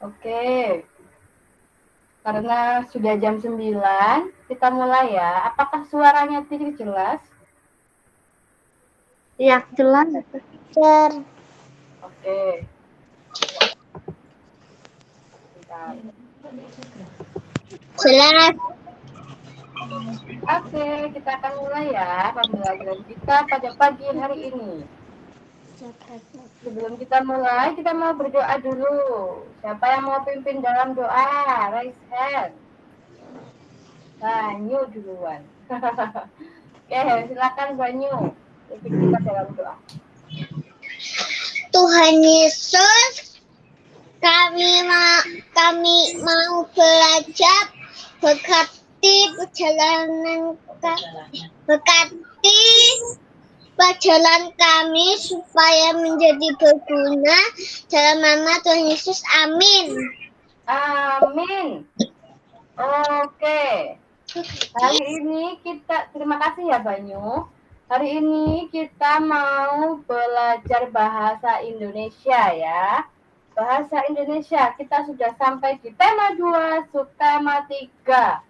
Oke, karena sudah jam 9, kita mulai ya. Apakah suaranya Titi jelas? Ya, jelas. Oke. Bentar. Jelas. Oke, kita akan mulai ya pembelajaran kita pada pagi hari ini. Sebelum kita mulai, kita mau berdoa dulu. Siapa yang mau pimpin dalam doa? Raise hand. Banyu duluan. Oke, silakan Banyu. Pimpin kita dalam doa. Tuhan Yesus, kami mau belajar, berkati perjalanan kami supaya menjadi berguna dalam nama Tuhan Yesus. Amin. Amin. Oke. Hari ini terima kasih ya Banyu. Hari ini kita mau belajar bahasa Indonesia ya. Bahasa Indonesia, kita sudah sampai di tema 2, subtema 3.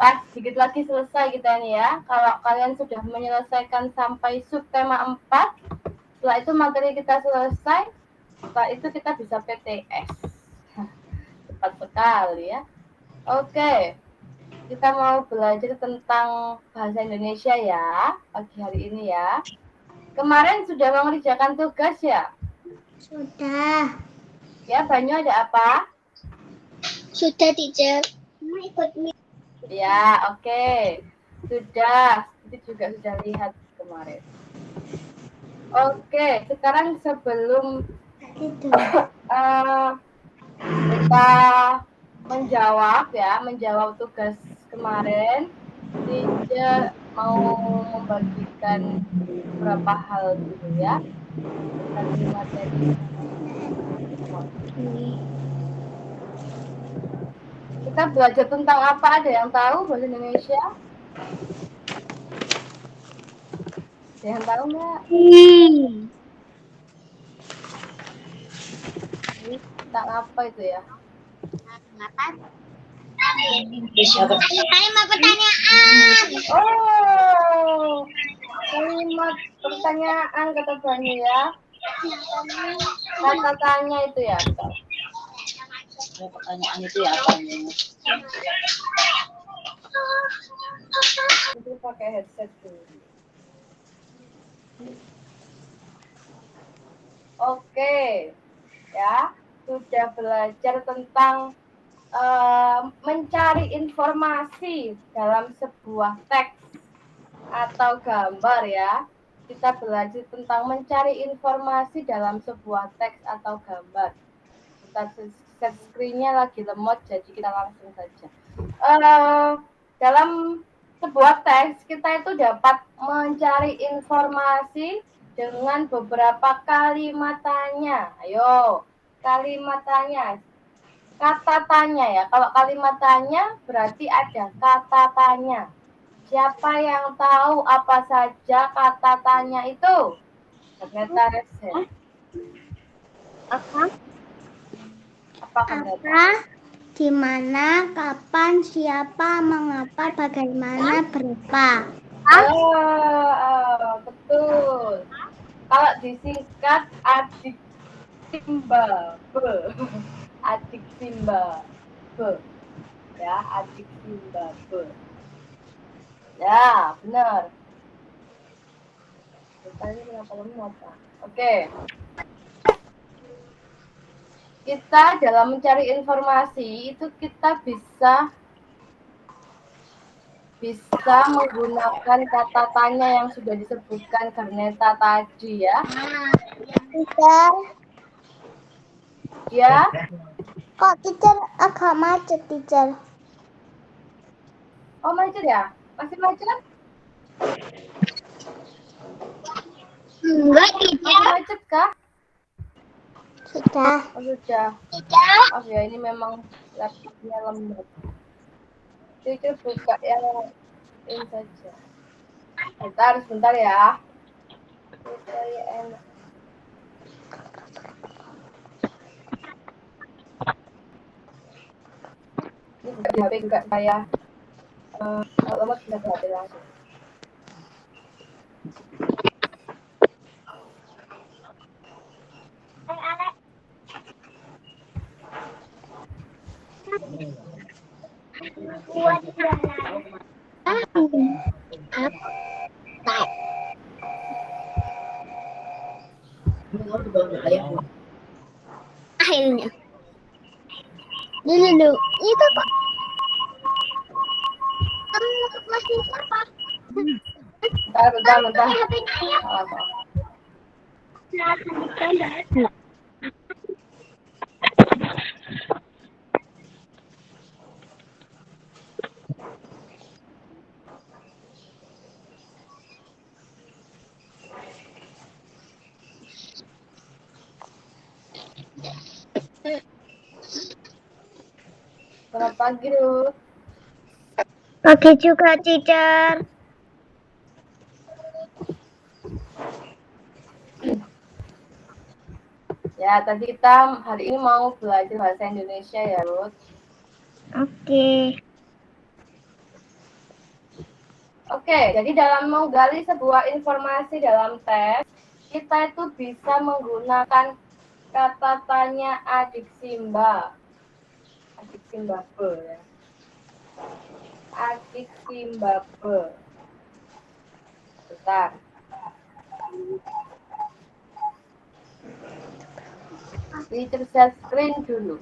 Wah, sedikit lagi selesai kita ini ya. Kalau kalian sudah menyelesaikan sampai subtema 4, setelah itu materi kita selesai, setelah itu kita bisa PTS. Cepat sekali ya. Oke, kita mau belajar tentang bahasa Indonesia ya, pagi hari ini ya. Kemarin sudah mengerjakan tugas ya? Sudah. Ya, Banyu ada apa? Sudah, teacher. Ikut. Ya, oke. Sudah. Itu juga sudah lihat kemarin. Oke, sekarang sebelum kita menjawab tugas kemarin, teacher mau membagikan beberapa hal dulu ya dari materi. Kita belajar tentang apa? Ada yang tahu bahasa Indonesia? Ada yang tahu nggak? Tentang apa itu ya? Kalimat pertanyaan. Oh, kalimat pertanyaan kata Banyu ya. Kata tanya itu ya. Pertanyaan itu ya apa? Itu pakai headset dulu. Oke, ya sudah belajar tentang mencari informasi dalam sebuah teks atau gambar ya. Kita belajar tentang mencari informasi dalam sebuah teks atau gambar. Kita set screen-nya lagi lemot, jadi kita langsung saja. Dalam sebuah teks kita itu dapat mencari informasi dengan beberapa kalimat tanya. Ayo, kalimat tanya. Kata tanya ya. Kalau kalimat tanya berarti ada kata tanya. Siapa yang tahu apa saja kata tanya itu? Ternyata resen. Apa Di mana, kapan, siapa, mengapa, bagaimana, berapa. Betul. Kalau disingkat adik Simba, adik Simba, ya adik Simba, ya benar. Tadi kenapa lemot? Oke. Kita dalam mencari informasi itu kita bisa menggunakan kata tanya yang sudah disebutkan Garneta tadi ya. Teacher. Ya. Kok teacher agak macet, teacher? Oh macet ya? Masih macet? Enggak, teacher. Masih macet kah? Sudah. Oh sudah. Maaf ya, ini memang laptopnya lemot. Teacher buka yang ini saja. Sebentar ya. Supaya enak. di HP juga saya kalau lemot bisa di HP langsung. Akhirnya. Dulu, itu kok masih apa? Bentar. Selamat pagi, Ruth. Pagi juga, teacher. Ya, tadi kita hari ini mau belajar bahasa Indonesia ya, Ruth. Oke, jadi dalam menggali sebuah informasi dalam teks, kita itu bisa menggunakan kata tanya adik simba be ya. Adik simba be. Bentar. Teacher share screen dulu.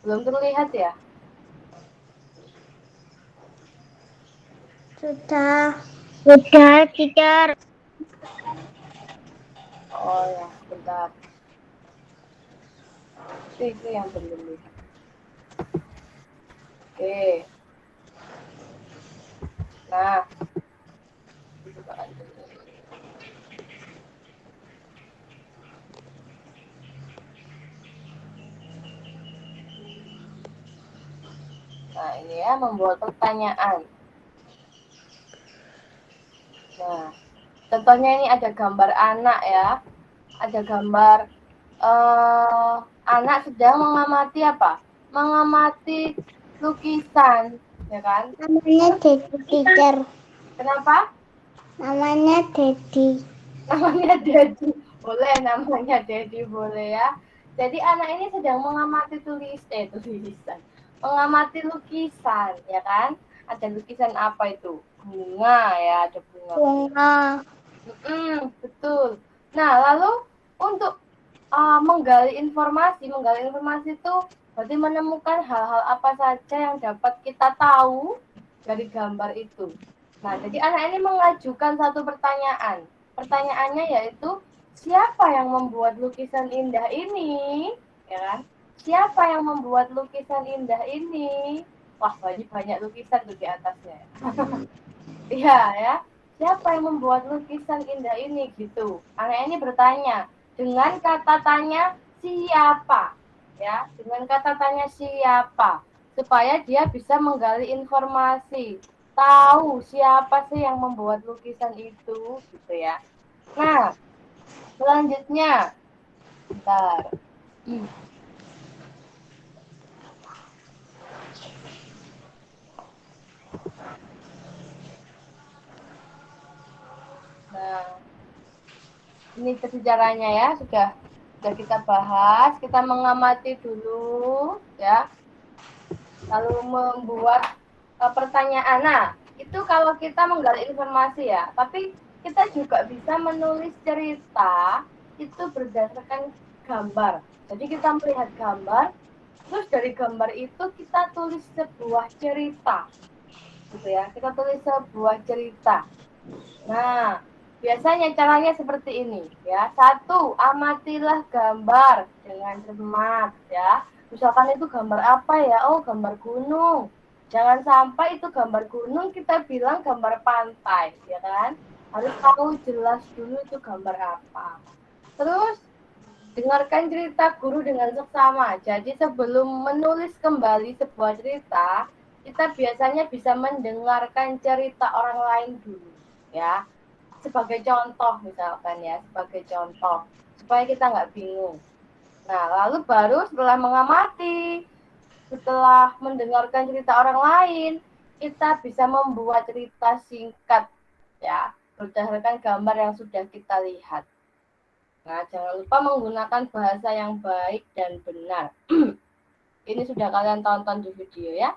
Belum terlihat ya? Sudah, teacher. Oh ya, bentar. Itu yang belum lihat. Oke. Nah, nah ini ya, membuat pertanyaan. Nah, contohnya ini ada gambar anak ya. Ada gambar anak sedang mengamati apa? Mengamati lukisan, ya kan? Namanya Dedi, teacher. Kenapa? Namanya Dedi. Namanya Dedi. Boleh, namanya Dedi boleh ya. Jadi anak ini sedang mengamati tulisan. Mengamati lukisan, ya kan? Ada lukisan apa itu? Bunga ya, ada bunga. Betul. Nah, lalu untuk menggali informasi itu berarti menemukan hal-hal apa saja yang dapat kita tahu dari gambar itu. Nah, jadi anak ini mengajukan satu pertanyaan. Pertanyaannya yaitu, siapa yang membuat lukisan indah ini? Ya kan? Siapa yang membuat lukisan indah ini? Wah, banyak lukisan tuh di atasnya. Iya ya. Siapa yang membuat lukisan indah ini gitu? Anak ini bertanya dengan kata tanya siapa, ya, dengan kata tanya siapa, supaya dia bisa menggali informasi, tahu siapa sih yang membuat lukisan itu, gitu ya. Nah, selanjutnya, bentar. Nah, ini caranya ya, sudah kita bahas, kita mengamati dulu ya, lalu membuat pertanyaan. Nah, itu kalau kita menggali informasi ya, tapi kita juga bisa menulis cerita itu berdasarkan gambar. Jadi kita melihat gambar, terus dari gambar itu kita tulis sebuah cerita, gitu ya. Kita tulis sebuah cerita. Nah, biasanya caranya seperti ini ya. 1, amatilah gambar dengan cermat ya. Misalkan itu gambar apa ya? Oh, gambar gunung. Jangan sampai itu gambar gunung kita bilang gambar pantai, ya kan? Harus tahu jelas dulu itu gambar apa. Terus Dengarkan cerita guru dengan seksama. Jadi sebelum menulis kembali sebuah cerita, kita biasanya bisa mendengarkan cerita orang lain dulu, ya. Sebagai contoh misalkan ya, sebagai contoh supaya kita nggak bingung. Nah, lalu baru setelah mengamati, setelah mendengarkan cerita orang lain, kita bisa membuat cerita singkat, ya, berdasarkan gambar yang sudah kita lihat. Nah, jangan lupa menggunakan bahasa yang baik dan benar. Ini sudah kalian tonton di video ya.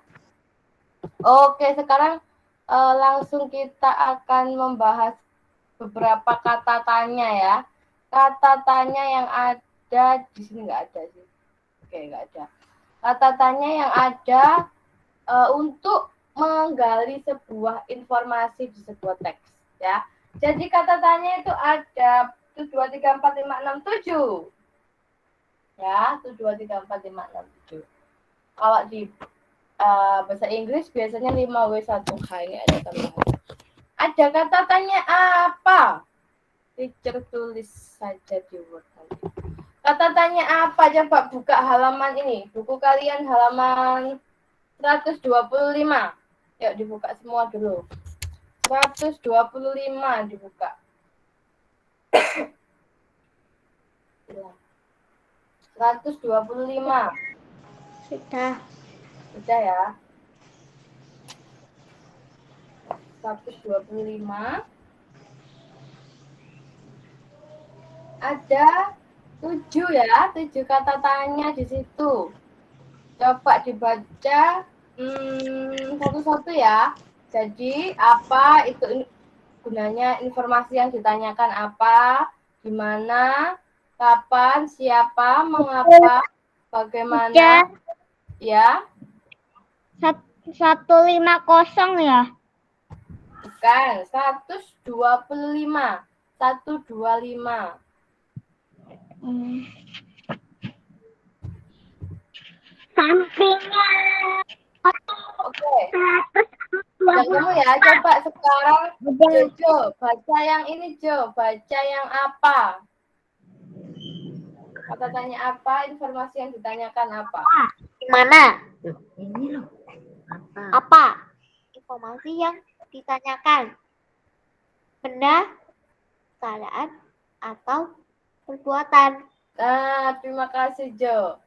Oke, sekarang langsung kita akan membahas beberapa kata tanya ya. Kata tanya yang ada di sini nggak ada sih. Oke, nggak ada. Kata tanya yang ada untuk menggali sebuah informasi di sebuah teks ya. Jadi kata tanya itu ada 1, 2, 3, 4, 5, 6, 7. Ya, 1, 2, 3, 4, 5, 6, 7. Kalau di bahasa Inggris biasanya 5W1H, ini ada tambahan. Ada kata tanya apa? Teacher tulis saja di Word nanti. Kata tanya apa? Coba buka halaman ini. Buku kalian halaman 125. Yuk dibuka semua dulu. 125 dibuka. 125. Sudah. Sudah ya. 125. Ada 7 ya, 7 kata tanya di situ. Coba dibaca satu-satu ya. Jadi apa itu gunanya, informasi yang ditanyakan apa, di mana, kapan, siapa, mengapa, bagaimana, ya. 150 ya. Bukan, 125. 125. Sampingnya. Oke. Dan kamu ya, coba sekarang Jojo, baca yang ini Jo, baca yang apa? Kata tanya apa, informasi yang ditanyakan apa? Gimana? Ini loh. Apa? Informasi yang ditanyakan. Benda, keadaan, atau perbuatan. Nah, terima kasih Jo.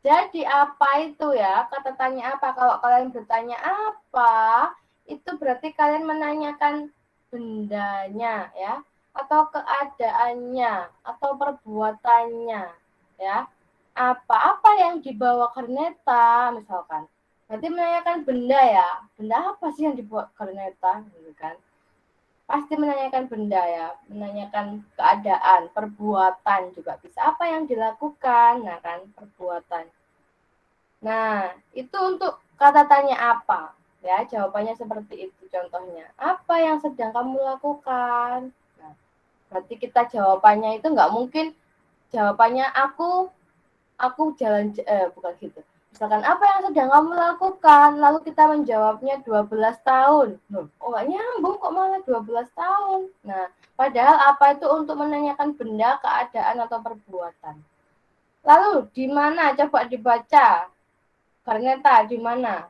Jadi apa itu ya? Kata tanya apa? Kalau kalian bertanya apa, itu berarti kalian menanyakan bendanya ya, atau keadaannya, atau perbuatannya ya. Apa yang dibawa Karneta misalkan. Berarti menanyakan benda ya. Benda apa sih yang dibawa Karneta gitu kan? Pasti menanyakan benda ya, menanyakan keadaan, perbuatan juga bisa. Apa yang dilakukan, nah kan, perbuatan. Nah, itu untuk kata tanya apa. Ya, jawabannya seperti itu contohnya. Apa yang sedang kamu lakukan? Nah, berarti kita jawabannya itu nggak mungkin jawabannya aku jalan, bukan gitu. Misalkan apa yang sedang kamu lakukan, lalu kita menjawabnya 12 tahun. Loh, kok nggak nyambung, kok malah 12 tahun. Nah, padahal apa itu untuk menanyakan benda, keadaan, atau perbuatan. Lalu, di mana? Coba dibaca. Karneta, di mana?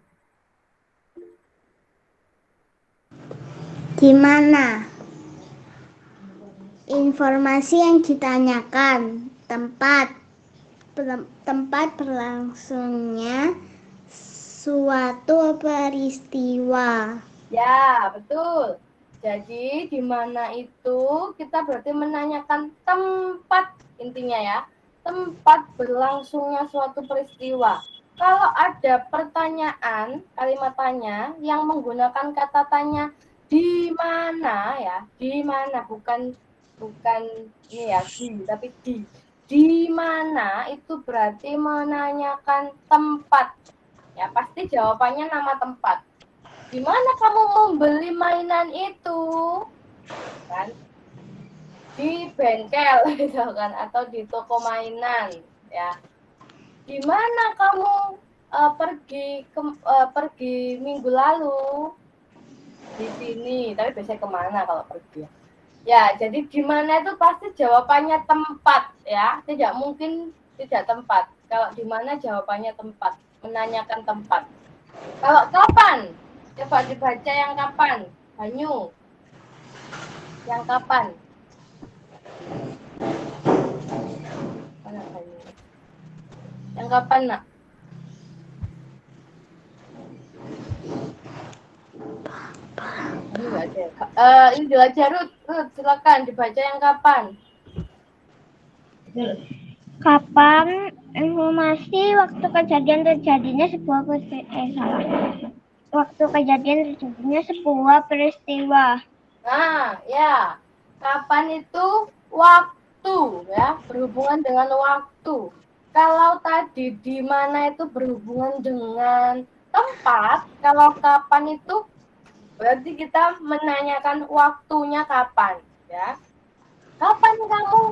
Di mana? Informasi yang ditanyakan, tempat berlangsungnya suatu peristiwa. Ya, betul. Jadi, di mana itu kita berarti menanyakan tempat, intinya ya. Tempat berlangsungnya suatu peristiwa. Kalau ada pertanyaan, kalimat tanya yang menggunakan kata tanya di mana ya, di mana, bukan ini ya, tapi di. Di mana itu berarti menanyakan tempat. Ya, pasti jawabannya nama tempat. Di mana kamu membeli mainan itu? Kan? Di bengkel gitu kan, atau di toko mainan ya. Di mana kamu pergi minggu lalu? Di sini, tapi biasanya kemana kalau pergi? Ya, jadi di mana itu pasti jawabannya tempat ya. Tidak mungkin tidak tempat. Kalau di mana jawabannya tempat, menanyakan tempat. Kalau kapan? Coba dibaca yang kapan. Banyu. Yang kapan? Mana Banyu? Yang kapan, Nak? Ini enggak ada. Ini dibaca Ruth. Ruth, silakan dibaca yang kapan. Kapan informasi waktu kejadian terjadinya sebuah peristiwa? Waktu kejadian terjadinya sebuah peristiwa. Nah, ya. Kapan itu waktu ya, berhubungan dengan waktu. Kalau tadi di mana itu berhubungan dengan tempat, kalau kapan itu berarti kita menanyakan waktunya kapan, ya. Kapan kamu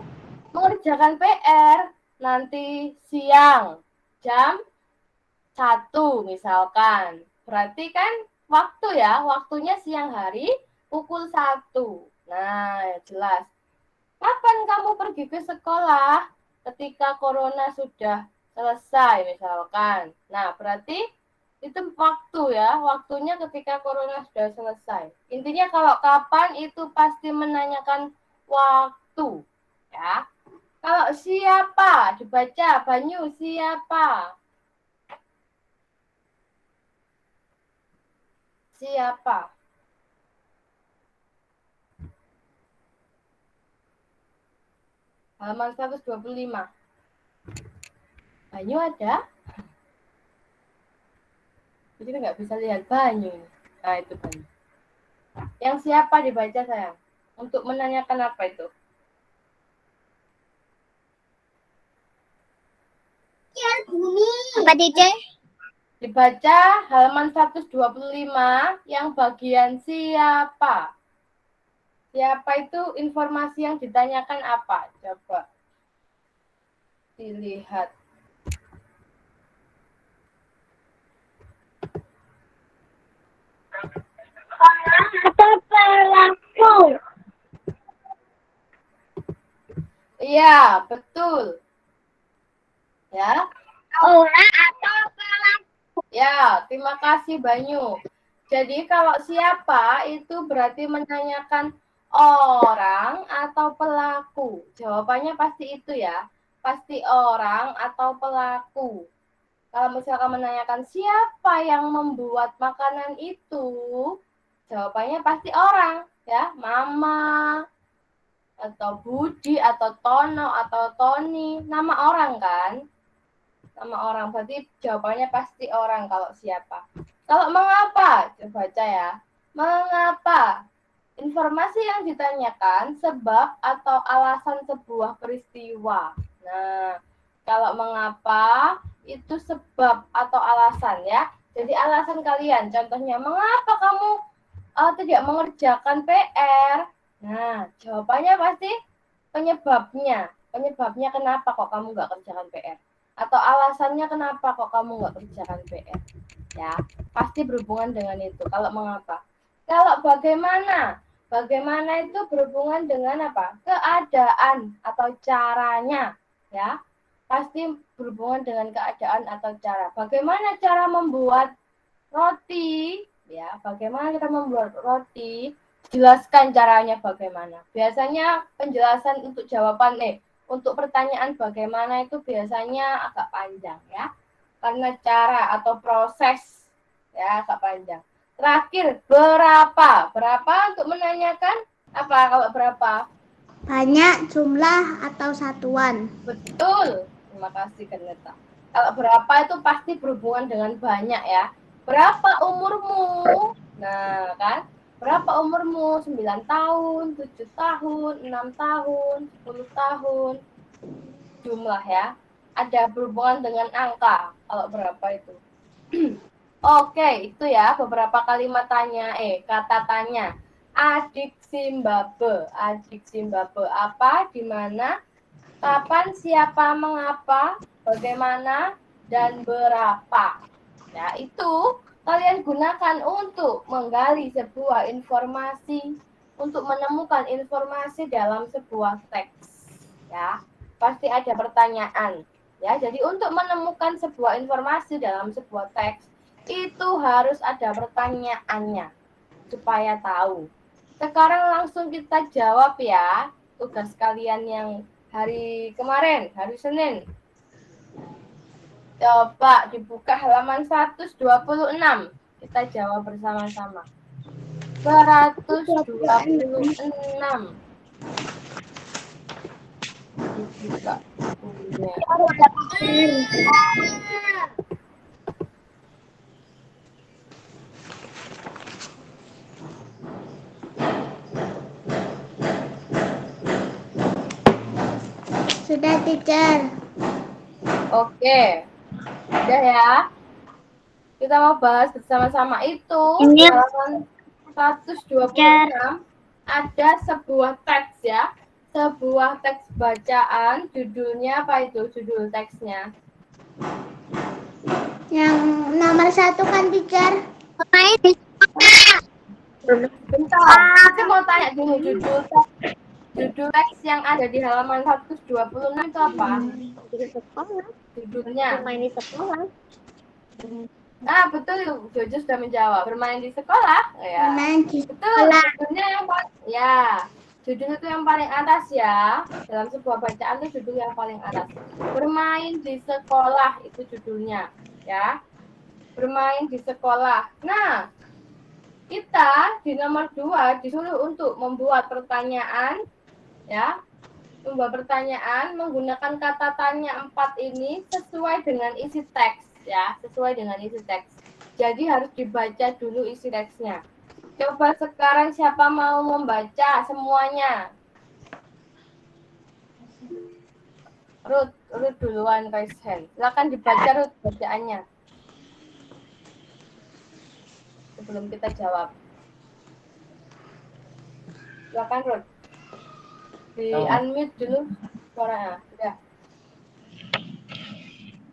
mengerjakan PR? Nanti siang, jam 1 misalkan. Berarti kan waktu ya, waktunya siang hari pukul 1. Nah, jelas. Kapan kamu pergi ke sekolah? Ketika corona sudah selesai misalkan. Nah, berarti itu waktu ya, waktunya ketika corona sudah selesai. Intinya kalau kapan itu pasti menanyakan waktu, ya. Kalau siapa dibaca Banyu siapa? Siapa? Halaman 125. Banyu ada? Jadi nggak bisa lihat Banyu. Nah, itu Banyu. Yang siapa dibaca sayang? Untuk menanyakan apa itu? Apa Cice? Dibaca halaman 125 yang bagian siapa. Siapa itu informasi yang ditanyakan apa? Coba dilihat. Atau pelaku. Iya, betul. Ya. Orang atau pelaku. Ya, terima kasih Banyu. Jadi kalau siapa itu berarti menanyakan orang atau pelaku. Jawabannya pasti itu ya. Pasti orang atau pelaku. Kalau misalkan menanyakan siapa yang membuat makanan itu, jawabannya pasti orang, ya. Mama, atau Budi, atau Tono, atau Tony. Nama orang kan? Nama orang, berarti jawabannya pasti orang kalau siapa. Kalau mengapa? Coba baca ya. Mengapa? Informasi yang ditanyakan sebab atau alasan sebuah peristiwa. Nah, kalau mengapa itu sebab atau alasan ya. Jadi alasan kalian, contohnya mengapa kamu tidak mengerjakan PR? Nah, jawabannya pasti penyebabnya. Penyebabnya kenapa kok kamu nggak kerjakan PR? Atau alasannya kenapa kok kamu nggak kerjakan PR? Ya, pasti berhubungan dengan itu. Kalau mengapa? Kalau bagaimana? Bagaimana itu berhubungan dengan apa? Keadaan atau caranya, ya. Pasti berhubungan dengan keadaan atau cara. Bagaimana cara membuat roti? Ya, bagaimana kita membuat roti? Jelaskan caranya bagaimana. Biasanya penjelasan untuk jawaban untuk pertanyaan bagaimana itu biasanya agak panjang ya. Karena cara atau proses ya agak panjang. Terakhir, berapa? Berapa untuk menanyakan apa kalau berapa? Banyak jumlah atau satuan. Betul. Terima kasih Keneta. Kalau berapa itu pasti berhubungan dengan banyak ya. Berapa umurmu? Nah, kan? Berapa umurmu? 9 tahun, 7 tahun, 6 tahun, 10 tahun. Jumlah ya. Ada berhubungan dengan angka. Kalau berapa itu. Oke, itu ya beberapa kalimat tanya, kata tanya. Adik Simbabe. Adik Simbabe apa, di mana, kapan, siapa, mengapa, bagaimana, dan berapa. Ya, itu kalian gunakan untuk menggali sebuah informasi untuk menemukan informasi dalam sebuah teks. Ya, pasti ada pertanyaan. Ya, jadi untuk menemukan sebuah informasi dalam sebuah teks itu harus ada pertanyaannya supaya tahu. Sekarang langsung kita jawab ya tugas kalian yang hari kemarin, hari Senin. Coba dibuka halaman 126. Kita jawab bersama-sama. 126. Dibuka bukunya. Sudah, teacher. Oke. Udah ya. Kita mau bahas bersama-sama itu Ini halaman 126 ada sebuah teks ya. Sebuah teks bacaan, judulnya apa itu judul teksnya? yang nomor 1 kan, teacher? Main di Bentar, saya mau tanya dulu judul teks yang ada di halaman 126 itu apa? sekolah. Judulnya. Main di sekolah. Ah, betul, Jojo sudah menjawab. Bermain di sekolah? Ya. Main di Betul, sekolah. judulnya yang paling ya. Judul itu yang paling atas ya. Dalam sebuah bacaan itu judul yang paling atas. Bermain di sekolah itu judulnya, ya. Bermain di sekolah. Nah, kita di nomor 2 disuruh untuk membuat pertanyaan, ya. Membuat pertanyaan menggunakan kata tanya 4 ini sesuai dengan isi teks, ya. Sesuai dengan isi teks. Jadi harus dibaca dulu isi teksnya. Coba sekarang siapa mau membaca semuanya? Ruth duluan raise hand. Silakan dibaca Ruth bacaannya. Sebelum kita jawab. Silakan Ruth. Di unmute dulu suaranya. Sudah.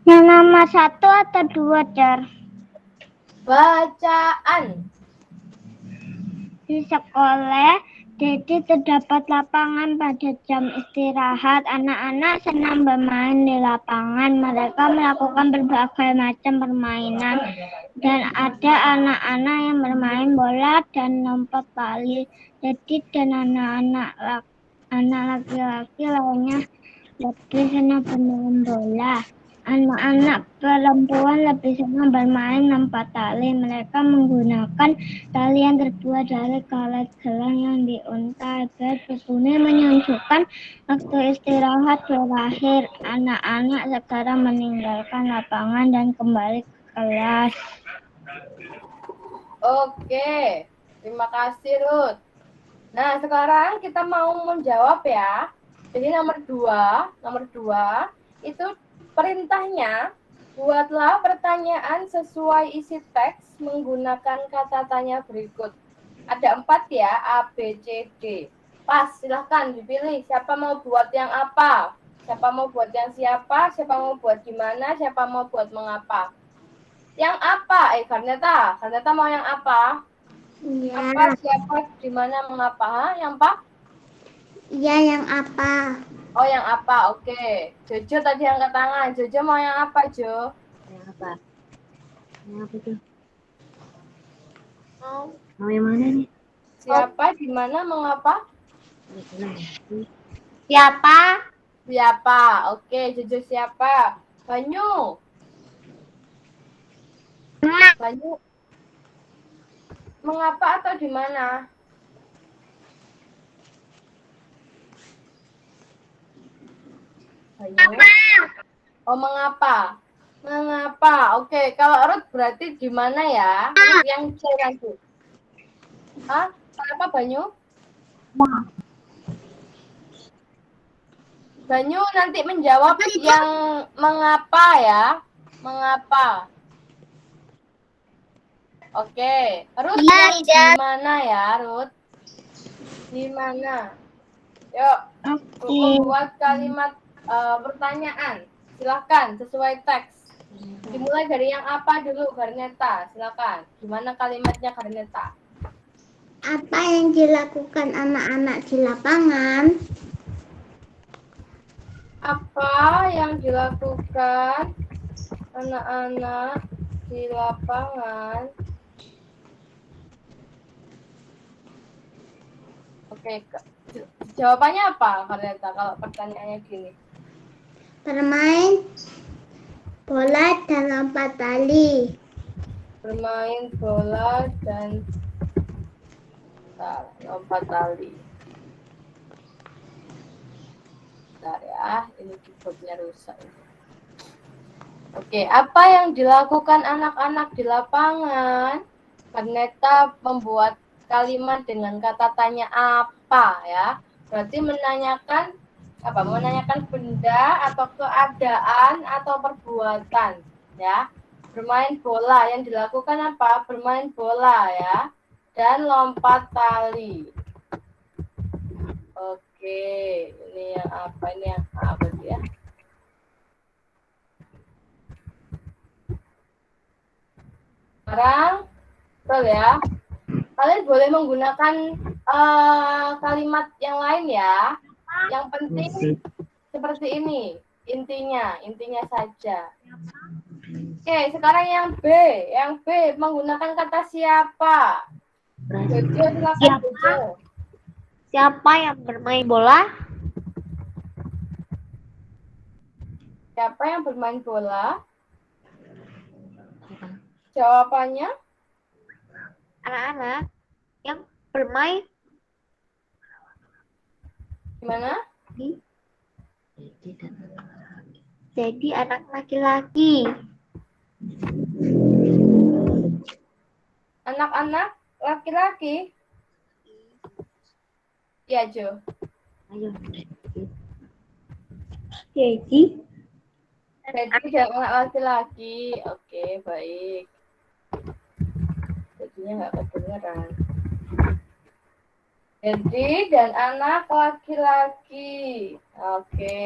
Yang nomor 1 atau 2, Cer? Bacaan. Di sekolah, jadi terdapat lapangan pada jam istirahat. Anak-anak senang bermain di lapangan. Mereka melakukan berbagai macam permainan. Dan ada anak-anak yang bermain bola dan lompat tali. Jadi dan anak laki-laki lainnya lebih senang bermain bola. Anak-anak perempuan lebih senang bermain lompat tali. Mereka menggunakan tali yang terbuat dari karet gelang yang diuntai. Berbunyi menunjukkan waktu istirahat berakhir. Anak-anak sekarang meninggalkan lapangan dan kembali ke kelas. Oke. Terima kasih Ruth. Nah, sekarang kita mau menjawab ya. Jadi nomor 2 itu perintahnya, buatlah pertanyaan sesuai isi teks menggunakan kata tanya berikut. Ada 4 ya, A, B, C, D. Pas, silahkan dipilih. Siapa mau buat yang apa? Siapa mau buat yang siapa? Siapa mau buat gimana? Siapa mau buat mengapa? Yang apa? Garneta mau yang apa? Iya. Apa, siapa, gimana, mengapa? Ha? Yang apa? Iya, yang apa? Oh, yang apa? Oke. Jojo tadi angkat tangan. Jojo mau yang apa, Jo? Yang apa? Yang apa tuh? Mau yang mana nih? Siapa, di mana, mengapa? Siapa? Siapa? Oke, Jojo siapa? Banyu. Banyu. Mengapa atau di mana? Banyu. Oh, mengapa? Mengapa? Oke, kalau Ruth berarti di mana ya? Ruth yang C nanti. Hah? Kenapa Banyu? Banyu nanti menjawab yang mengapa ya. Mengapa? Oke. Ruth yang di mana ya, Ruth? Di mana? Yuk, membuat kalimat pertanyaan. Silakan sesuai teks. Dimulai dari yang apa dulu, Garneta? Silakan. Gimana kalimatnya, Garneta? Apa yang dilakukan anak-anak di lapangan? Apa yang dilakukan anak-anak di lapangan? Oke, jawabannya apa, Kareta, kalau pertanyaannya gini? Bermain bola dan lompat tali. Bermain bola dan lompat tali. Bentar ya, ini keyboardnya rusak. Oke, apa yang dilakukan anak-anak di lapangan? Karneta membuat kalimat dengan kata tanya apa ya. Berarti menanyakan apa? Menanyakan benda atau keadaan atau perbuatan ya. Bermain bola, yang dilakukan apa? Bermain bola ya. Dan lompat tali. Oke, ini yang apa? Ini yang apa ya? Sekarang, betul ya. Kalian boleh menggunakan kalimat yang lain ya. Yang penting seperti ini, intinya saja. Oke, sekarang yang B. Yang B menggunakan kata siapa? Jojo, silakan Jojo. Siapa yang bermain bola? Siapa yang bermain bola? Jawabannya? Anak-anak yang bermain. Gimana? Jadi anak laki-laki. Anak-anak laki-laki? Ya, Jo. Ayo. Jadi Anak laki-laki. Oke, baik. Jadinya nggak kedengeran. Jadi dan anak laki-laki. Oke.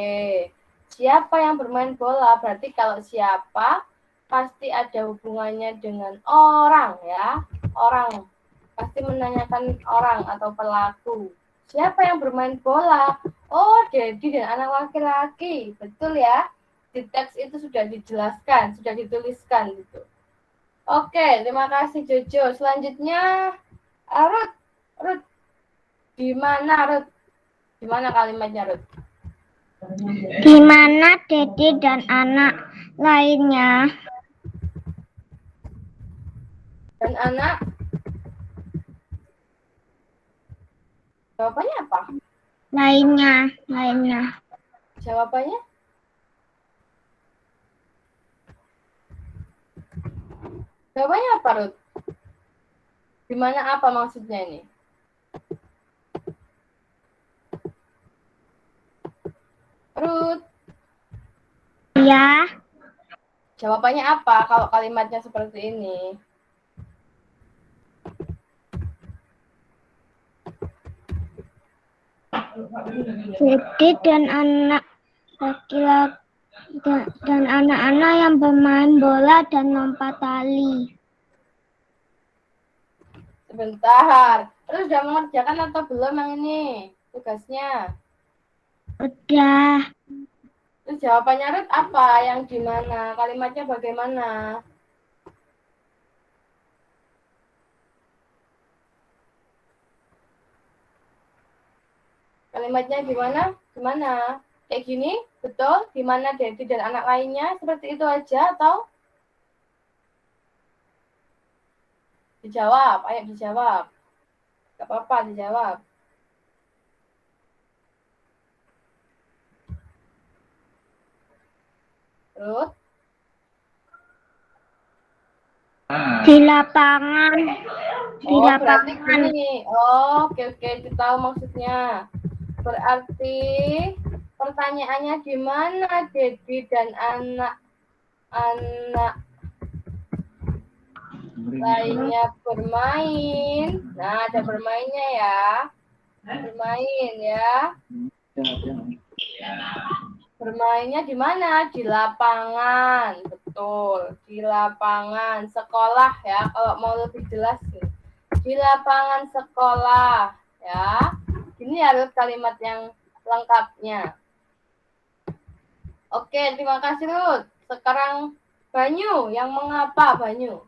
Siapa yang bermain bola? Berarti kalau siapa pasti ada hubungannya dengan orang ya. Orang. Pasti menanyakan orang atau pelaku. Siapa yang bermain bola? Oh, Dedi dan anak laki-laki. Betul ya? Di teks itu sudah dijelaskan, sudah dituliskan gitu. Oke, terima kasih Jojo. Selanjutnya Ruth. Di mana Ruth? Di mana kalimatnya Ruth? Di mana Dedi dan anak lainnya? Dan anak? Jawabannya apa? Lainnya. Jawabannya? Jawabannya apa, Ruth? Di mana apa maksudnya ini? Ruth? Ya. Jawabannya apa kalau kalimatnya seperti ini? Dedi dan anak laki-laki dan anak-anak yang bermain bola dan lompat tali. Sebentar. Terus sudah mengerjakan atau belum yang ini tugasnya? Udah. Terus jawabannya Ruth apa? Yang di mana? Kalimatnya bagaimana? Kalimatnya gimana? Gimana? Kayak gini? Betul? Di mana Dedi dan anak lainnya? Seperti itu aja atau? Dijawab, ayo dijawab. Gak apa-apa, dijawab. Ruth? Di lapangan. Di berarti lapangan. gini. Oke, kita tahu maksudnya. Berarti pertanyaannya di mana Dedi dan anak lainnya bermain. Nah, ada bermainnya ya. Bermain ya. Bermainnya di mana? Di lapangan. Betul, di lapangan sekolah ya. Kalau mau lebih jelas nih. di lapangan sekolah. Ya, ini harus kalimat yang lengkapnya. Oke, terima kasih Ruth. Sekarang Banyu, yang mengapa Banyu?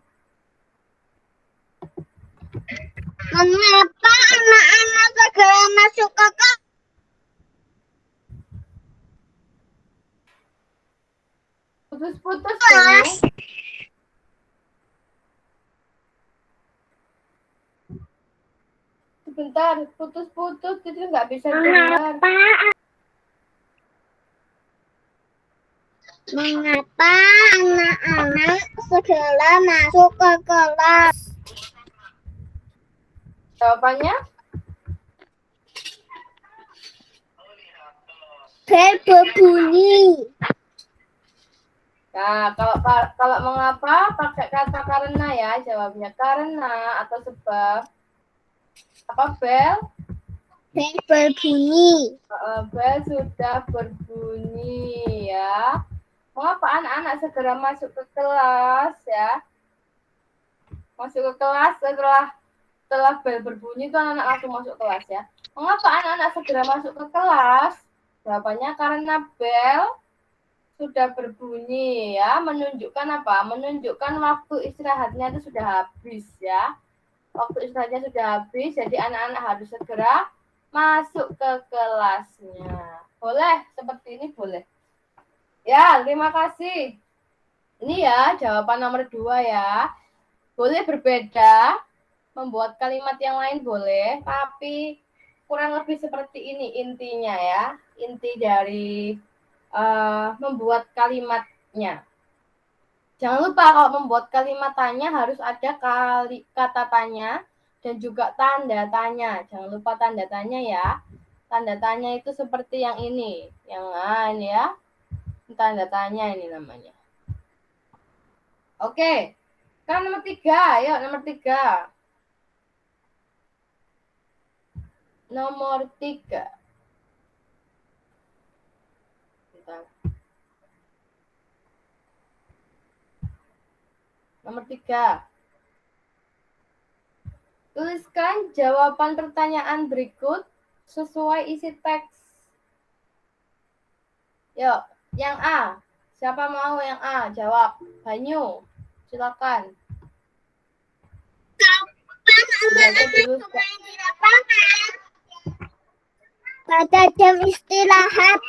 Mengapa anak-anak segera masuk ke kelas? Putus-putus Banyu. Sebentar, putus-putus, jadi nggak bisa dengar. Mengapa anak-anak segera masuk ke kelas? Jawabannya? Bel berbunyi. Nah, kalau mengapa pakai kata karena ya, jawabnya karena atau sebab. Apa bel? Bel berbunyi. Bel sudah berbunyi ya. Mengapa anak-anak segera masuk ke kelas ya? Masuk ke kelas setelah bel berbunyi itu anak-anak langsung masuk kelas ya. Mengapa anak-anak segera masuk ke kelas? Jawabannya karena bel sudah berbunyi ya, menunjukkan apa? Menunjukkan waktu istirahatnya itu sudah habis ya. Waktu istirahatnya sudah habis, jadi anak-anak harus segera masuk ke kelasnya. Boleh? Seperti ini boleh. Ya, terima kasih. Ini ya, jawaban nomor 2 ya. Boleh berbeda, membuat kalimat yang lain boleh, tapi kurang lebih seperti ini intinya ya. Inti dari membuat kalimatnya. Jangan lupa kalau membuat kalimat tanya harus ada kata tanya dan juga tanda tanya. Jangan lupa tanda tanya ya. Tanda tanya itu seperti yang ini. Yang ini ya. Tanda tanya ini namanya. Oke. Sekarang nomor 3. Yuk nomor 3. Nomor 3. Nomor 3. Tuliskan jawaban pertanyaan berikut sesuai isi teks. Yuk, yang A. Siapa mau yang A? Jawab. Banyu, silakan. Kapan anak main di lapangan? Pada jam istirahat.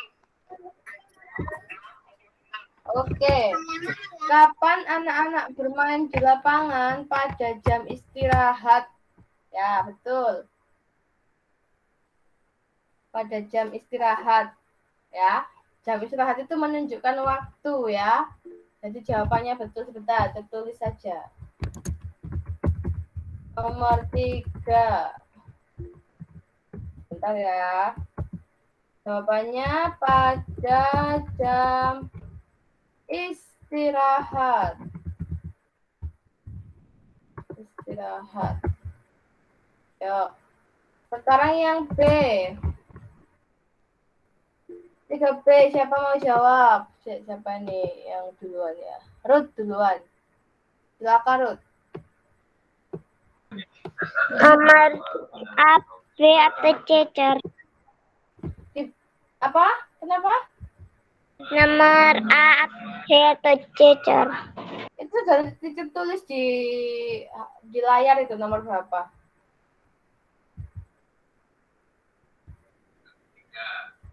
Oke. Kapan anak-anak bermain di lapangan pada jam istirahat? Ya, betul. Pada jam istirahat. Ya. Jam istirahat itu menunjukkan waktu ya. Jadi jawabannya betul sebentar, tertulis saja. Nomor 3. Bentar ya. Jawabannya pada jam istirahat. Istirahat. Yuk. Sekarang yang B. 3B, siapa mau jawab? Siapa nih yang duluan ya? Ruth duluan. Silakan Ruth. Nomor A, B atau C, Cer? Apa? Kenapa? Nomor A, B atau C, Cer? Itu sudah ditulis di layar itu nomor berapa?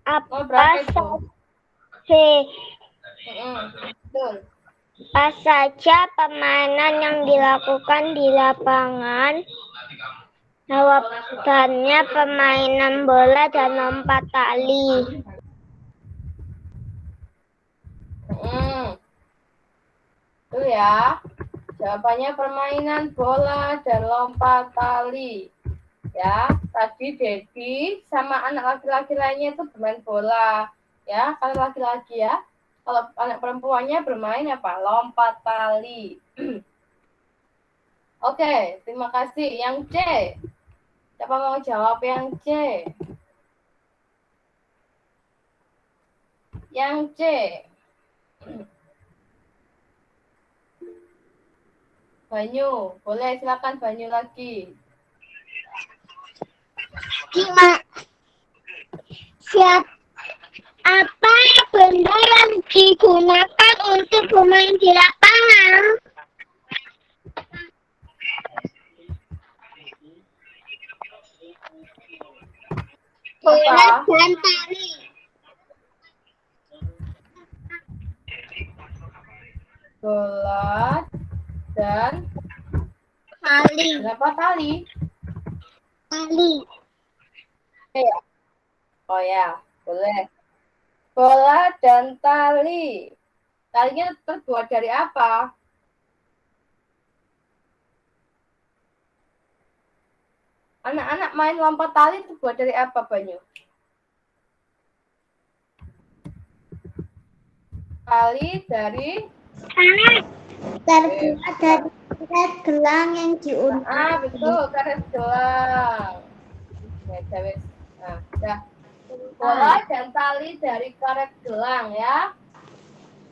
Apa saja C? Betul. Apa saja permainan yang dilakukan di lapangan? Jawabannya permainan bola dan lompat tali. Itu ya. Jawabannya permainan bola dan lompat tali. Ya, tadi Dedi sama anak laki-laki lainnya itu bermain bola. Ya, kalau laki-laki ya. Kalau anak perempuannya bermain apa? Lompat tali. Oke, terima kasih. Yang C. Siapa mau jawab yang C? Yang C. Banyu, boleh silakan Banyu lagi. Siap. Apa benda yang digunakan untuk bermain di lapangan? Bola Apa? dan tali. Bola dan Tali. berapa tali? Tali. Ya. Oh ya, boleh. Bola dan tali. Talinya terbuat dari apa? Anak-anak main lompat tali terbuat dari apa, Banyu? Tali dari Terbuat dari karet gelang yang diuntai. betul, karet gelang. Nah, udah. Bola dan tali dari karet gelang ya.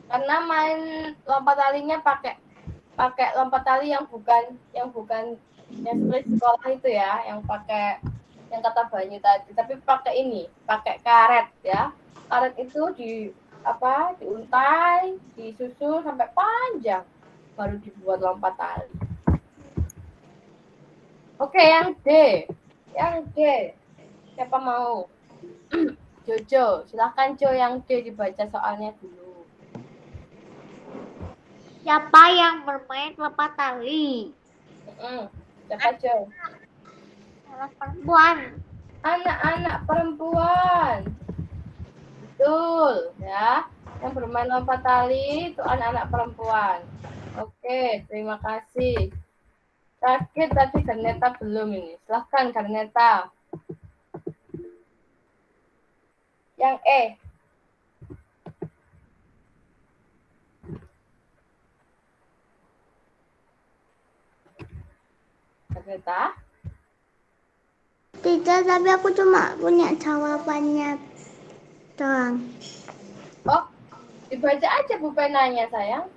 Karena main lompat talinya pakai lompat tali yang bukan yang seperti sekolah itu ya, yang pakai yang kata Banyu tadi, tapi pakai ini, pakai karet ya. Karet itu diuntai, disusun sampai panjang, baru dibuat lompat tali. Oke, yang D. Siapa mau? Jojo, silahkan Jo, yang D dibaca soalnya dulu. Siapa yang bermain lompat tali? Siapa Jo? Anak perempuan. Anak-anak perempuan. Betul, ya. Yang bermain lompat tali itu anak-anak perempuan. Oke, terima kasih. Tadi Garneta belum ini. Silahkan Garneta. Yang E. Garneta. Tidak, tapi aku cuma punya jawabannya doang. Oh, dibaca aja bupenanya sayang.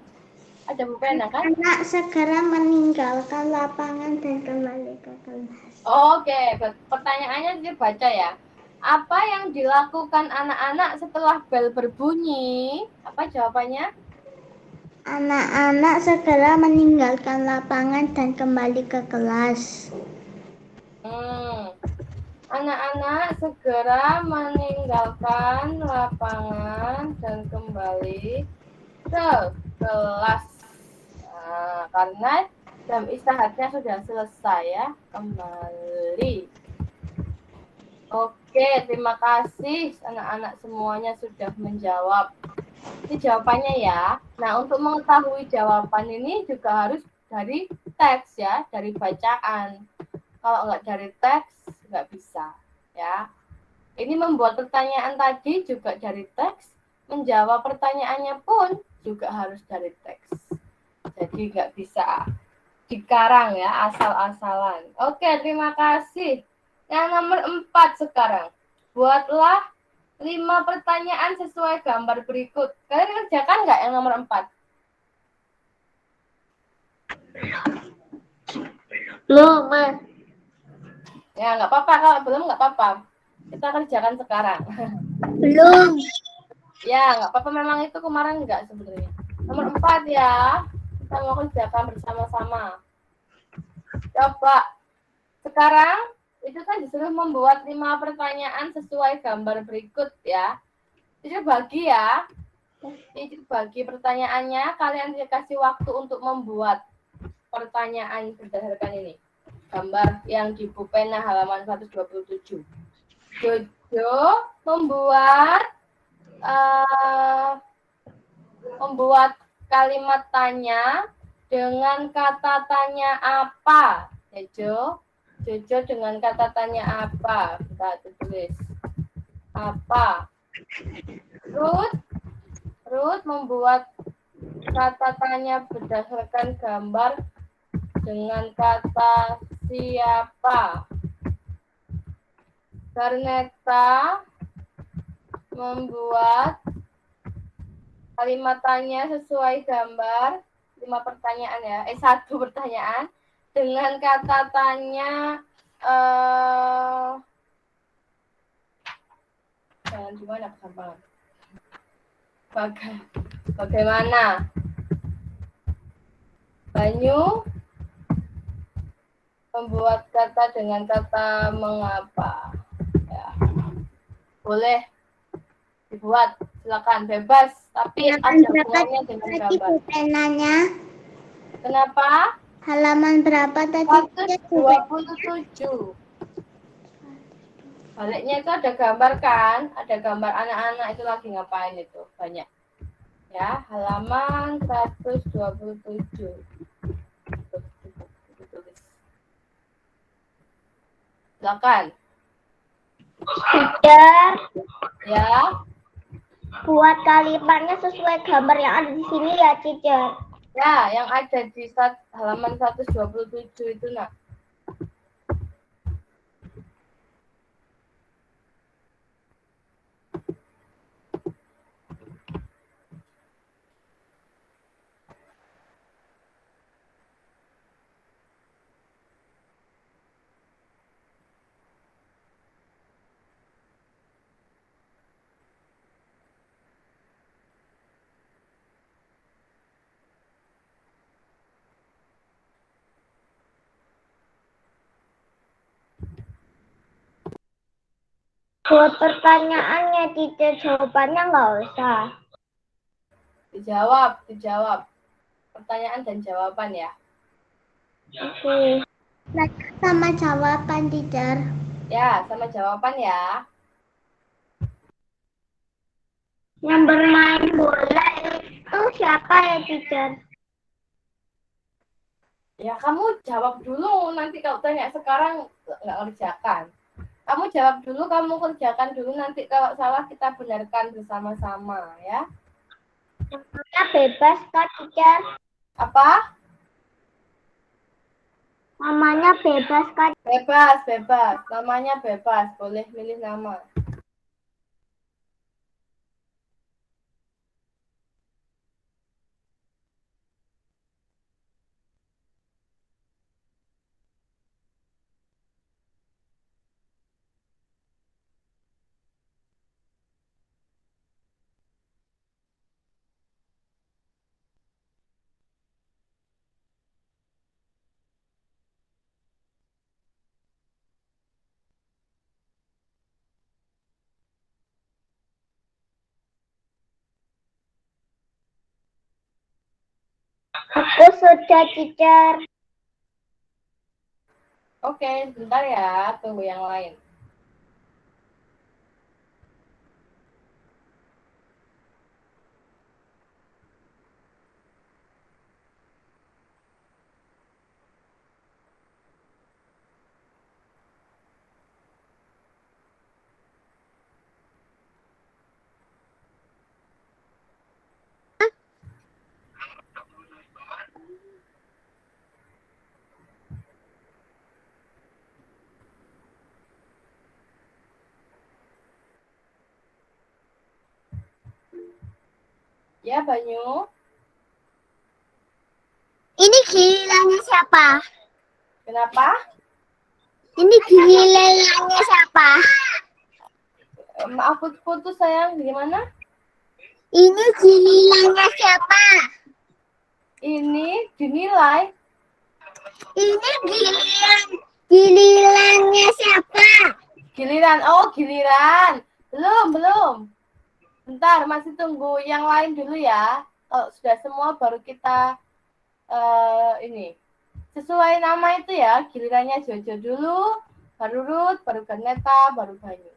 Ada bupena kan? Anak segera meninggalkan lapangan dan kembali ke kelas. Oke, pertanyaannya dibaca ya. Apa yang dilakukan anak-anak setelah bel berbunyi? Apa jawabannya? Anak-anak segera meninggalkan lapangan dan kembali ke kelas. Anak-anak segera meninggalkan lapangan dan kembali ke kelas. Nah, karena jam istirahatnya sudah selesai ya, kembali. Oke, terima kasih anak-anak semuanya sudah menjawab. Ini jawabannya ya. Nah, untuk mengetahui jawaban ini juga harus dari teks ya, dari bacaan. Kalau nggak dari teks, nggak bisa ya. Ini membuat pertanyaan tadi juga dari teks, menjawab pertanyaannya pun juga harus dari teks. Jadi nggak bisa dikarang ya, asal-asalan. Oke, terima kasih. Yang nomor 4 sekarang. Buatlah 5 pertanyaan sesuai gambar berikut. Kalian kerjakan nggak yang nomor 4? Belum, Mas. Ya, nggak apa-apa. Kalau belum, nggak apa-apa. Kita kerjakan sekarang. Belum. Ya, nggak apa-apa. Memang itu kemarin nggak sebenarnya. Nomor 4 ya. Kita mau kerjakan bersama-sama. Coba. Sekarang, itu kan disuruh membuat 5 pertanyaan sesuai gambar berikut ya. Itu bagi ya. Itu bagi pertanyaannya. Kalian dikasih waktu untuk membuat pertanyaan berdasarkan ini. Gambar yang di Bupena halaman 127. Jojo membuat kalimat tanya dengan kata tanya apa? Jojo dengan kata tanya apa? Kita tulis. Apa? Ruth membuat kata tanya berdasarkan gambar dengan kata siapa. Garneta membuat kalimat tanya sesuai gambar 5 pertanyaan ya, 1 pertanyaan dengan kata tanya Gimana kegampangan? Bagaimana? Banyu membuat kata dengan kata mengapa. Ya. Boleh dibuat, silakan bebas, tapi ada hubungannya dengan gambar. Penanya Kenapa? halaman berapa tadi? 127. Baliknya itu ada gambar kan? Ada gambar anak-anak itu lagi ngapain itu? Banyak. Ya, halaman 127. Silakan. Teacher, Ya. buat kalimatnya sesuai gambar yang ada di sini ya, teacher. Ya, yang ada di halaman 127 itu, Nak. Buat pertanyaannya, teacher, jawabannya nggak usah. Dijawab. Pertanyaan dan jawaban ya. Oke. Sama jawaban, teacher. Ya, sama jawaban ya. Yang bermain bola itu siapa ya, teacher? Ya, kamu jawab dulu. Nanti kalau tanya sekarang nggak ngerjakan. Kamu jawab dulu, kamu kerjakan dulu. Nanti kalau salah kita benarkan bersama-sama ya. Namanya bebas, Kak, teacher. Apa? Namanya bebas, Kak. Bebas. Namanya bebas. Boleh milih nama. Aku sudah, teacher. Oke, sebentar ya. Tunggu yang lain. Ya, Banyu. Ini gilirannya siapa? Kenapa? Ini gilirannya siapa? Maaf putus sayang. Gimana? Ini gilirannya siapa? Ini dinilai. Ini gilirannya siapa? Giliran. Oh, giliran. Belum. Bentar, masih tunggu yang lain dulu ya. Kalau sudah semua baru kita ini. Sesuai nama itu ya, gilirannya Jojo dulu, baru Ruth, baru Ganeta, baru Banyu.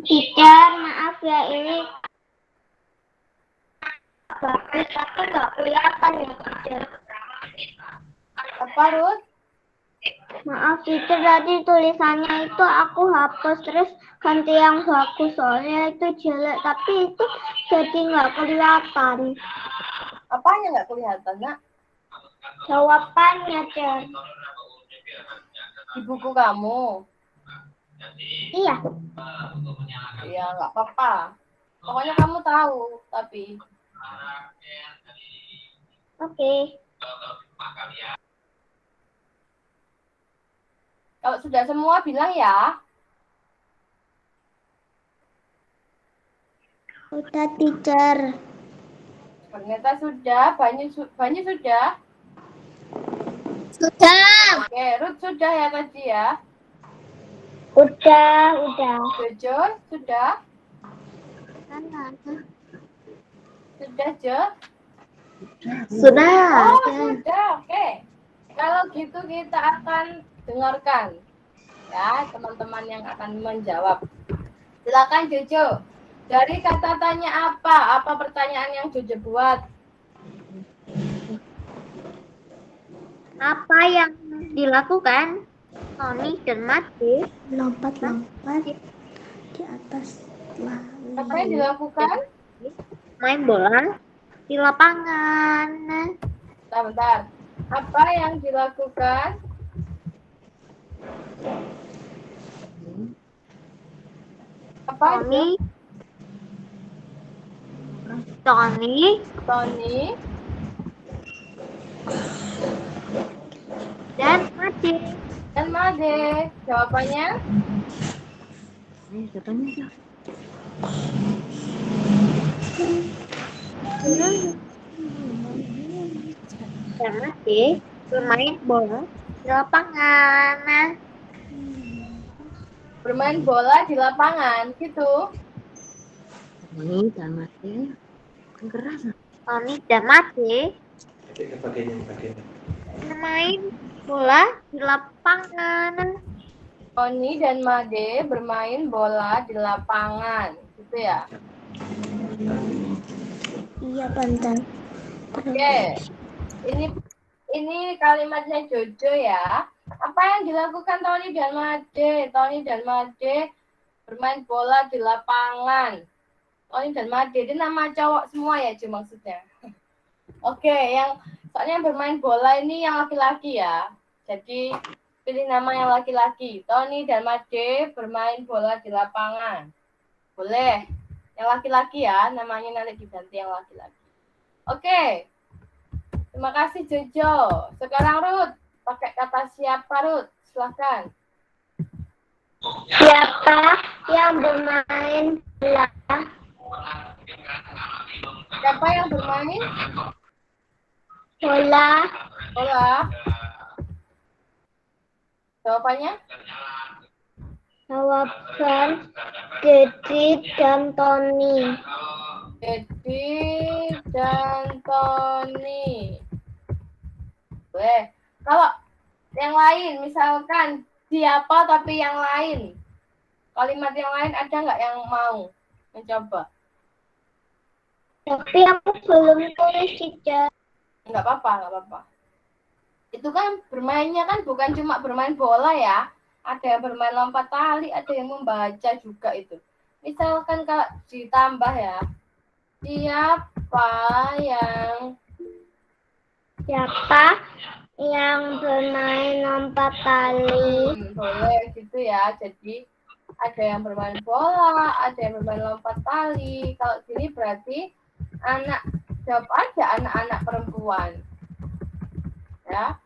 Teacher, maaf ya, ini bagus, tapi nggak kelihatan ya, teacher. Apa, Ruth? Maaf, teacher, tadi tulisannya itu aku hapus, terus ganti yang bagus, soalnya itu jelek, tapi itu jadi nggak kelihatan. Apanya nggak kelihatan, Nak? Jawabannya, Cer. Di buku kamu? Iya. Iya, nggak apa-apa. Pokoknya kamu tahu, tapi... Oke. Kalau sudah semua bilang ya. Udah, teacher. Ternyata sudah. Banyu sudah. Sudah. Oke, Ruth sudah ya tadi ya. Udah. Jojo sudah. Sudah, Jo. Sudah. Oh, sudah. Oke. Kalau gitu kita akan dengarkan ya teman-teman yang akan menjawab. Silakan Jojo. Dari kata tanya apa? Apa pertanyaan yang Jojo buat? Apa yang dilakukan Tony dan Mati? Lompat di atas Apa yang dilakukan? Main bola di lapangan. Bentar. Apa yang dilakukan? Apa itu? Tony dan Mati. Dan Made. Jawabannya? Dan Mati bermain bola di lapangan. Bermain bola di lapangan, gitu. Tony dan Mati bermain bola di lapangan. Tony dan Made bermain bola di lapangan, gitu ya. Iya, bentar. Oke. Ini kalimatnya Jojo ya. Apa yang dilakukan Tony dan Made? Tony dan Made bermain bola di lapangan. Tony dan Made itu nama cowok semua ya, Jo maksudnya. Oke, soalnya yang bermain bola ini yang laki-laki ya. Jadi pilih nama yang laki-laki. Tony dan Made bermain bola di lapangan. Boleh. Yang laki-laki ya, namanya nanti diganti yang laki-laki. Oke. Terima kasih Jojo. Sekarang Ruth, pakai kata siapa Ruth? Silahkan. Siapa yang bermain bola? Siapa yang bermain Bola. bola? Jawabannya? Jawaban Dedi dan Tony. Dedi dan Tony. Boleh. Kalau yang lain, misalkan siapa tapi yang lain. Kalimat yang lain ada nggak yang mau mencoba? Tapi aku belum tulis, teacher. Nggak apa-apa. Itu kan bermainnya kan bukan cuma bermain bola ya. Ada yang bermain lompat tali, ada yang membaca juga itu. Misalkan kalau ditambah ya. Siapa yang bermain lompat tali? boleh gitu ya. Jadi ada yang bermain bola, ada yang bermain lompat tali. Kalau sini berarti jawab aja anak-anak perempuan. Ya.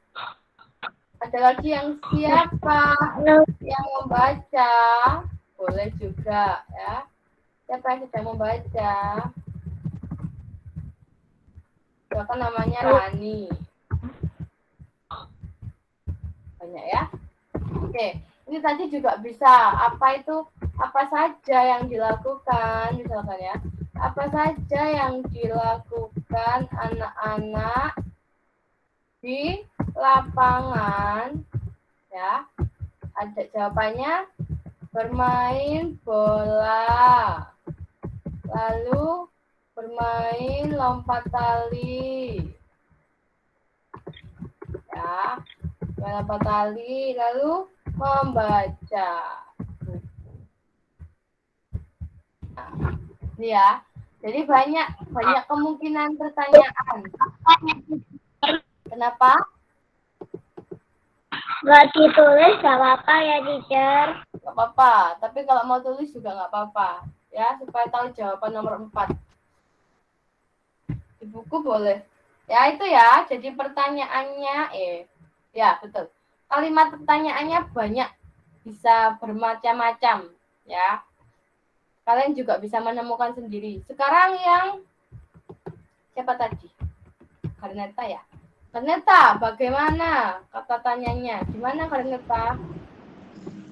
Ada lagi yang siapa yang membaca? Boleh juga ya. Siapa yang sedang membaca? Siapa namanya Rani. Banyak ya. Oke, ini tadi juga bisa apa saja yang dilakukan misalkan ya. Apa saja yang dilakukan anak-anak di lapangan ya. Ada jawabannya bermain bola. Lalu bermain lompat tali. Ya, bermain lompat tali, lalu membaca. Nah, ini ya. Jadi banyak kemungkinan pertanyaan. Kenapa? Nggak ditulis, nggak apa-apa ya, teacher. Nggak apa-apa. Tapi kalau mau tulis juga nggak apa-apa. Ya, supaya tahu jawaban nomor 4. Di buku boleh. Ya, itu ya. Jadi pertanyaannya, ya betul. Kalimat pertanyaannya banyak. Bisa bermacam-macam. Ya. Kalian juga bisa menemukan sendiri. Sekarang yang siapa tadi? Karneta ya. Karneta, bagaimana kata tanyanya? Gimana Karneta?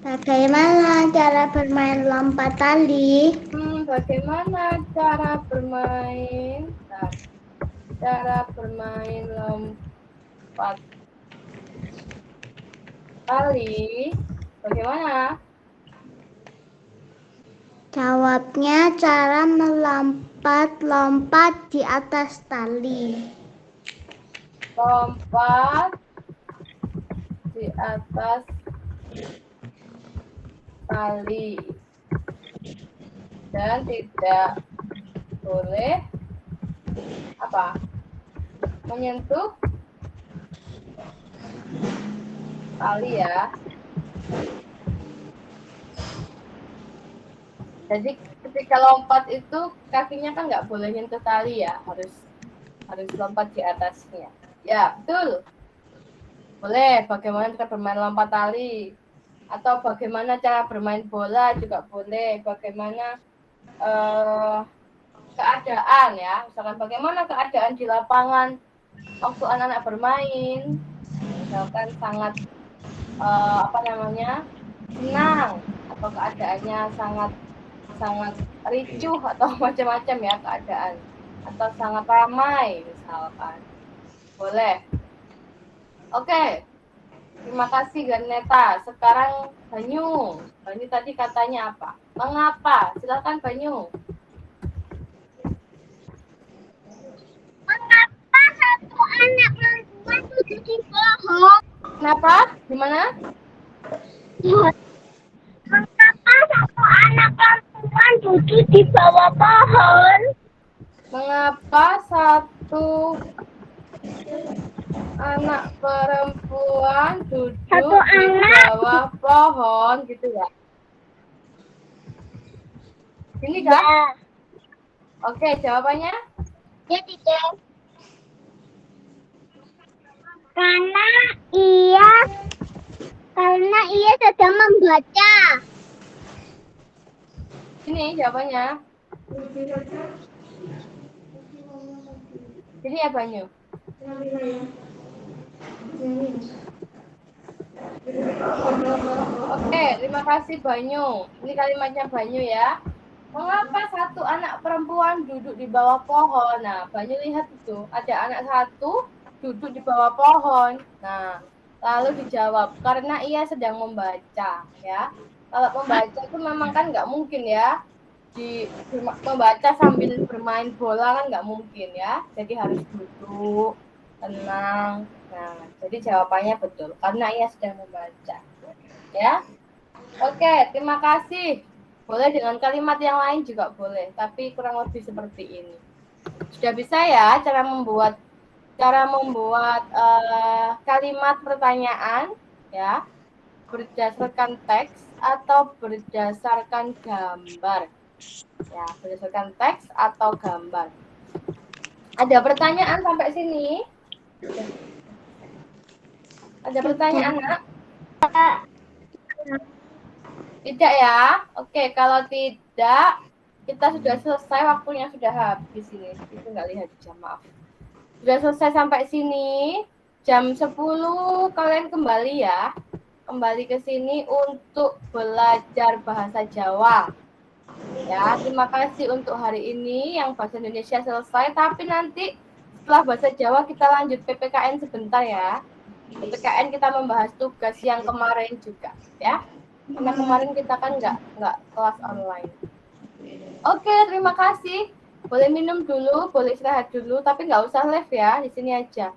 Bagaimana cara bermain lompat tali? Bagaimana cara bermain? Cara bermain lompat tali. Bagaimana? Jawabnya cara melompat-lompat di atas tali. Lompat di atas tali. Dan tidak boleh apa? Menyentuh tali ya. Jadi ketika lompat itu kakinya kan nggak boleh nyentuh tali ya, harus lompat di atasnya. Ya, betul. Boleh, bagaimana cara bermain lompat tali. Atau bagaimana cara bermain bola juga boleh. Bagaimana keadaan ya. Misalkan bagaimana keadaan di lapangan waktu anak-anak bermain. Misalkan sangat senang atau keadaannya sangat ricuh atau macam-macam ya keadaan, atau sangat ramai misalkan. Boleh. Oke. Terima kasih Garneta. Sekarang Banyu. Banyu tadi katanya apa? Mengapa? Silakan Banyu. Mengapa satu anak perempuan duduk di pohon? Kenapa? Gimana? Mengapa satu anak perempuan duduk di bawah pohon? Mengapa satu anak perempuan duduk di bawah pohon gitu ya? Ini kan? Ya. Oke, jawabannya? Ya, teacher. Karena ia sedang membaca. Ini jawabannya. Ini ya Banyu. Oke, terima kasih Banyu. Ini kalimatnya Banyu ya. Mengapa satu anak perempuan duduk di bawah pohon? Nah, Banyu lihat itu. Ada anak satu duduk di bawah pohon. Nah, lalu dijawab, karena ia sedang membaca. Ya, kalau membaca itu memang kan nggak mungkin ya. Membaca sambil bermain bola kan nggak mungkin ya. Jadi harus duduk, tenang. Nah, jadi jawabannya betul. Karena ia sedang membaca. Ya. Oke, terima kasih. Boleh dengan kalimat yang lain juga boleh, tapi kurang lebih seperti ini. Sudah bisa ya cara membuat kalimat pertanyaan ya berdasarkan teks atau berdasarkan gambar. Ya, berdasarkan teks atau gambar. Ada pertanyaan sampai sini? Ada pertanyaan, Nak? Tidak ya? Oke, kalau tidak, kita sudah selesai, waktunya sudah habis ini. Itu nggak lihat jam, maaf. Sudah selesai sampai sini. Jam 10 kalian kembali ya. Kembali ke sini untuk belajar bahasa Jawa. Ya, terima kasih untuk hari ini yang bahasa Indonesia selesai. Tapi nanti setelah bahasa Jawa kita lanjut PPKN sebentar ya. PPKN kita membahas tugas yang kemarin juga ya. Karena kemarin kita kan nggak kelas online. Oke, terima kasih. Boleh minum dulu, boleh istirahat dulu, tapi nggak usah live ya, di sini aja.